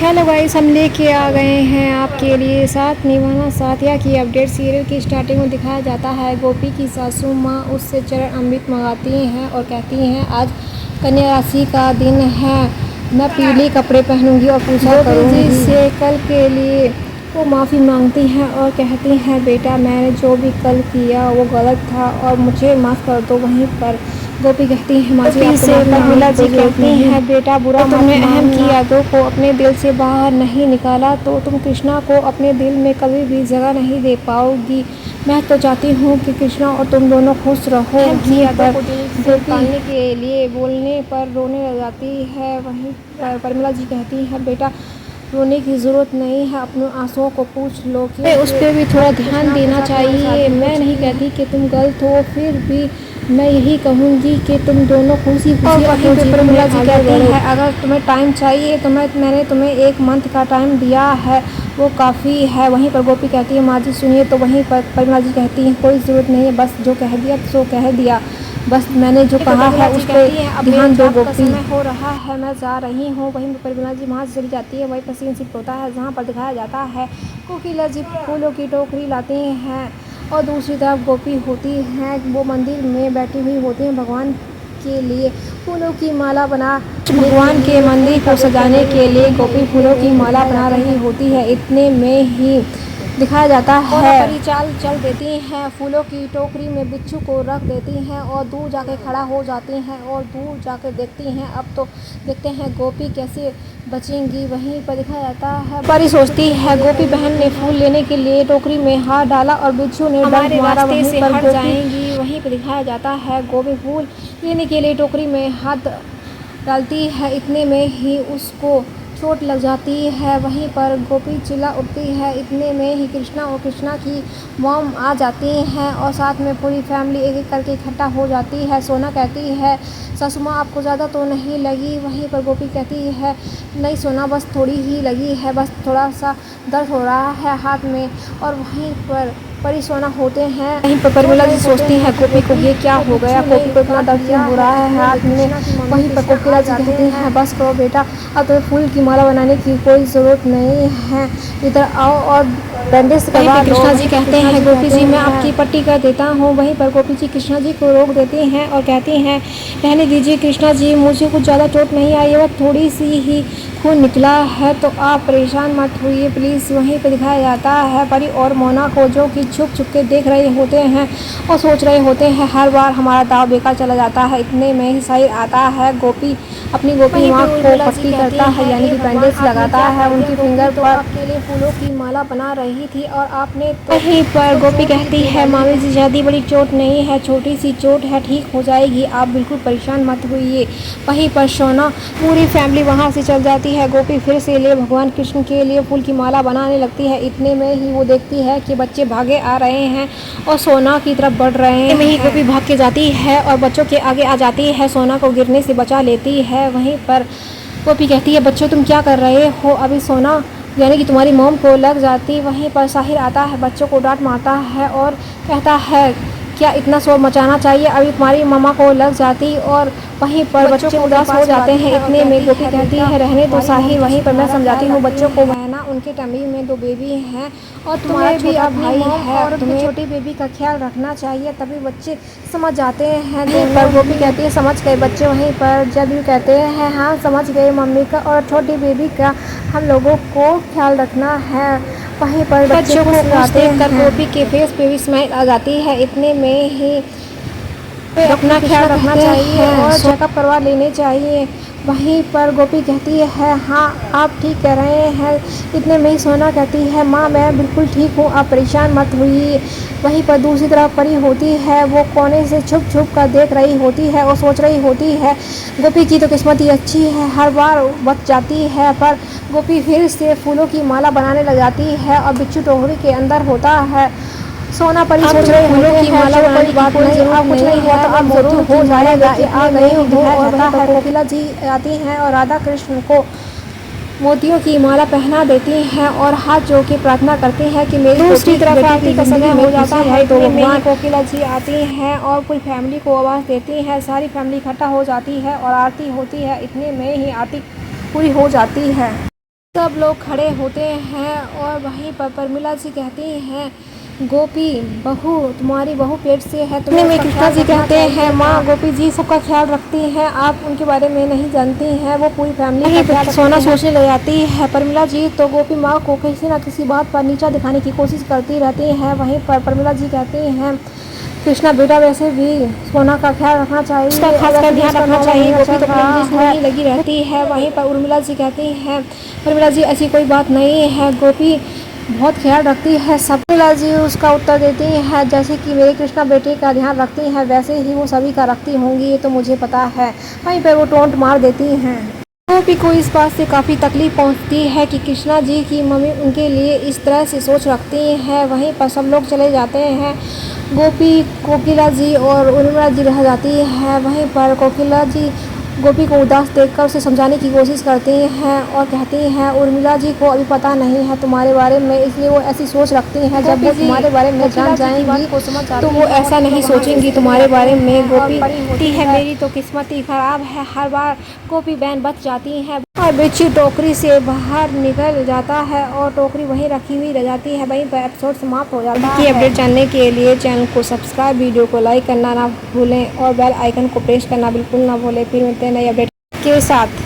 Hello guys, हम लेके आ गए हैं आपके लिए साथ निभाना साथिया की अपडेट। सीरियल की स्टार्टिंग में दिखाया जाता है गोपी की सासू माँ उससे चरण अमृत मंगाती हैं और कहती हैं आज कन्या राशि का दिन है, मैं पीले कपड़े पहनूंगी और पूजा करूंगी से कल के लिए वो माफ़ी मांगती हैं और कहती हैं बेटा मैंने जो भी कल किया वो गलत था और मुझे माफ़ कर दो। वहीं पर गोपी कहती है माँ जी से महिला जी कहती है बेटा बुरा तुमने अहम की यादों को अपने दिल से बाहर नहीं निकाला तो तुम कृष्णा को अपने दिल में कभी भी जगह नहीं दे पाओगी। मैं तो चाहती हूँ कि कृष्णा और तुम दोनों खुश रहो। वहीं पर गोपी के लिए बोलने पर रोने लग जाती है। वहीं पर परिमला जी कहती है बेटा रोने की ज़रूरत नहीं है, अपने आंसुओं को पूछ लो कि उस पर भी थोड़ा ध्यान देना चाहिए। मैं नहीं कहती कि तुम गलत हो, फिर भी मैं यही कहूँगी कि तुम दोनों खुशी अपने जीवन में आगे बढ़ो। अगर तुम्हें टाइम चाहिए तो मैंने तुम्हें 1 मंथ का टाइम दिया है, वो काफ़ी है। वहीं पर गोपी कहती है माँ जी सुनिए, तो वहीं पर परिमला जी कहती हैं कोई ज़रूरत नहीं है, बस जो कह दिया सो कह दिया, बस मैंने जो कहा है उस पर ध्यान दो। गोपी समय हो रहा है, मैं जा रही हूँ। वहीं परिमला जी वहाँ से चली जाती है। वहीं पर सीन शिफ्ट होता है जहाँ पर दिखाया जाता है कोकिला जी फूलों की टोकरी लाती हैं और दूसरी तरफ गोपी होती हैं वो मंदिर में बैठी हुई होती हैं भगवान के लिए फूलों की माला बना। भगवान के मंदिर को सजाने के लिए गोपी फूलों की माला बना रही होती है। इतने में ही दिखाया जाता है परिचाल चल देती हैं, फूलों की टोकरी में बिच्छू को रख देती हैं और दूर जाके खड़ा हो जाती हैं और दूर जाकर देखती हैं। अब तो देखते हैं गोपी कैसे बचेंगी। वहीं पर दिखाया जाता है परी सोचती है गोपी बहन ने फूल लेने के लिए टोकरी में हाथ डाला और बिच्छू ने डंक मारा, वहीं पर हट जाएंगी। वहीं पर दिखाया जाता है गोपी फूल लेने के लिए टोकरी में हाथ डालती है, इतने में ही उसको चोट लग जाती है। वहीं पर गोपी चिल्ला उठती है, इतने में ही कृष्णा और कृष्णा की मॉम आ जाती हैं और साथ में पूरी फैमिली एक एक करके इकट्ठा हो जाती है। सोना कहती है सासू माँ आपको ज़्यादा तो नहीं लगी। वहीं पर गोपी कहती है नहीं सोना बस थोड़ी ही लगी है, बस थोड़ा सा दर्द हो रहा है हाथ में। और वहीं पर परी सोना होते हैं। वहीं पर परिमला जी सोचती है गोपी को ये क्या हो गया, गोपी को इतना दर्द क्यों हो रहा है हाथ में। वहीं पर कोकिला जी कहती हैं बस करो बेटा, अब तुम्हें फूल की माला बनाने की कोई ज़रूरत नहीं है, इधर आओ और बैंडेज करवा लो। कृष्णा जी कहते हैं गोपी जी मैं आपकी पट्टी कर देता हूँ। वहीं पर गोपी जी कृष्णा जी को रोक देती हैं और कहती हैं रहने दीजिए कृष्णा जी, मुझे कुछ ज़्यादा चोट नहीं आई है, थोड़ी सी ही खून निकला है, तो आप परेशान मत होइए प्लीज़। वहीं पर दिखाया जाता है परी और मोना को जो कि छुप छुप के देख रहे होते हैं और सोच रहे होते हैं हर बार हमारा दाव बेकार चला जाता है। इतने में ही साहिर आता है, गोपी अपनी गोपी माँ को पट्टी करता है यानी कि बैंडेज लगाता है उनकी फिंगर पर। आपके लिए फूलों की माला बना रही थी और आपने तो वहीं पर गोपी कहती है मामी जी ज़्यादा बड़ी चोट नहीं है, छोटी सी चोट है, ठीक हो जाएगी, आप बिल्कुल परेशान मत होइए। वहीं पर सोना पूरी फैमिली वहाँ से चल जाती है। गोपी फिर से ले भगवान कृष्ण के लिए फूल की माला बनाने लगती है। इतने में ही वो देखती है कि बच्चे भागे आ रहे हैं और सोना की तरफ बढ़ रहे हैं। में ही गोपी भाग के जाती है और बच्चों के आगे आ जाती है, सोना को गिरने से बचा लेती है। वहीं पर गोपी कहती है बच्चों तुम क्या कर रहे हो, अभी सोना यानी कि तुम्हारी मॉम को लग जाती। वहीं पर साहिर आता है, बच्चों को डांट मारता है और कहता है क्या इतना शोर मचाना चाहिए, अभी तुम्हारी मामा को लग जाती। और वहीं पर बच्चे उदास हो जाते हैं। इतने में गोपी कहती है रहने दो साहिर, वहीं पर मैं समझाती हूँ बच्चों को, ना उनके टमी में 2 बेबी हैं और तुम्हें भी अब भाई है और तुम्हें छोटी बेबी का ख्याल रखना चाहिए, तभी बच्चे समझ जाते हैं। पर गोपी कहती है समझ गए बच्चे। वहीं पर जब कहते हैं हाँ समझ गए मम्मी का और छोटी बेबी का हम लोगों को ख्याल रखना है। वहीं पर बच्चों को देख कर गोपी के फेस पे भी स्माइल आ जाती है। इतने में ही अपना ख्याल रखना चाहिए और चेकअप करवा लेने चाहिए। वहीं पर गोपी कहती है हाँ आप ठीक कह रहे हैं। इतने में ही सोना कहती है माँ मैं बिल्कुल ठीक हूँ, आप परेशान मत होइए। वहीं पर दूसरी तरफ परी होती है, वो कोने से छुप छुप कर देख रही होती है और सोच रही होती है गोपी की तो किस्मत ही अच्छी है, हर बार बच जाती है। पर गोपी फिर से फूलों की माला बनाने लग जाती है और बिच्छू टोकरी के अंदर होता है। सोना परी सोच रहे फूलों की माला बनाने की बात नहीं, अब कुछ नहीं हुआ तो अब जरूर हो जाएगा। आ गई हो और है कोकिला जी आती हैं और राधा कृष्ण को मोतियों की माला पहना देती हैं और हाथ जोड़ के प्रार्थना करती हैं कि मेरी दूसरी तरफ आरती का समय हो जाता है। तो वहाँ कोकिला जी आती हैं और पूरी फैमिली को आवाज़ देती हैं, सारी फैमिली इकट्ठा हो जाती है और आरती होती है। इतने में ही आरती पूरी हो जाती है। सब लोग खड़े होते हैं और वहीं पर प्रमिला जी कहती हैं, गोपी बहू, तुम्हारी बहू पेट से है, तुम्हें में कृष्णा जी कहते हैं, माँ गोपी जी सबका ख्याल रखती हैं, आप उनके बारे में नहीं जानती हैं, वो पूरी फैमिली का ख्याल सोना सोचने लग जाती है प्रमिला जी। तो गोपी माँ को किसी न किसी बात पर नीचा दिखाने की कोशिश करती रहती हैं। वहीं पर प्रमिला जी कहती हैं, कृष्णा बेटा वैसे भी सोना का ख्याल रखना चाहिए, उसका खासकर ध्यान रखना चाहिए, गोपी तो अपनी लगी रहती है। वहीं पर उर्मिला जी कहती हैं, उर्मिला जी ऐसी कोई बात नहीं है, गोपी बहुत ख्याल रखती है सब। उर्मिला जी उसका उत्तर देती है, जैसे कि मेरे कृष्णा बेटे का ध्यान रखती हैं वैसे ही वो सभी का रखती होंगी, ये तो मुझे पता है। वहीं पर वो टोंट मार देती हैं। गोपी को इस बात से काफ़ी तकलीफ पहुंचती है कि कृष्णा जी की मम्मी उनके लिए इस तरह से सोच रखती हैं। वहीं पर सब लोग चले जाते हैं, गोपी, कोकिला जी और उर्मिला जी रह जाती है। वहीं पर कोकिला जी गोपी को उदास देखकर उसे समझाने की कोशिश करती हैं और कहती हैं, उर्मिला जी को अभी पता नहीं है तुम्हारे बारे में, इसलिए वो ऐसी सोच रखती हैं। जब वो तुम्हारे बारे में जान जाएंगी तो वो ऐसा नहीं सोचेंगी तुम्हारे बारे में। गोपी कहती है, मेरी तो किस्मत ही खराब है, हर बार गोपी बहन बच जाती है और बिच्छू टोकरी से बाहर निकल जाता है और टोकरी वहीं रखी हुई रह जाती है। वहीं पर एपिसोड समाप्त हो जाता है। अपडेट जानने के लिए चैनल को सब्सक्राइब, वीडियो को लाइक करना ना भूलें और बेल आइकन को प्रेस करना बिल्कुल ना भूलें। फिर मिलते हैं नई अपडेट के साथ।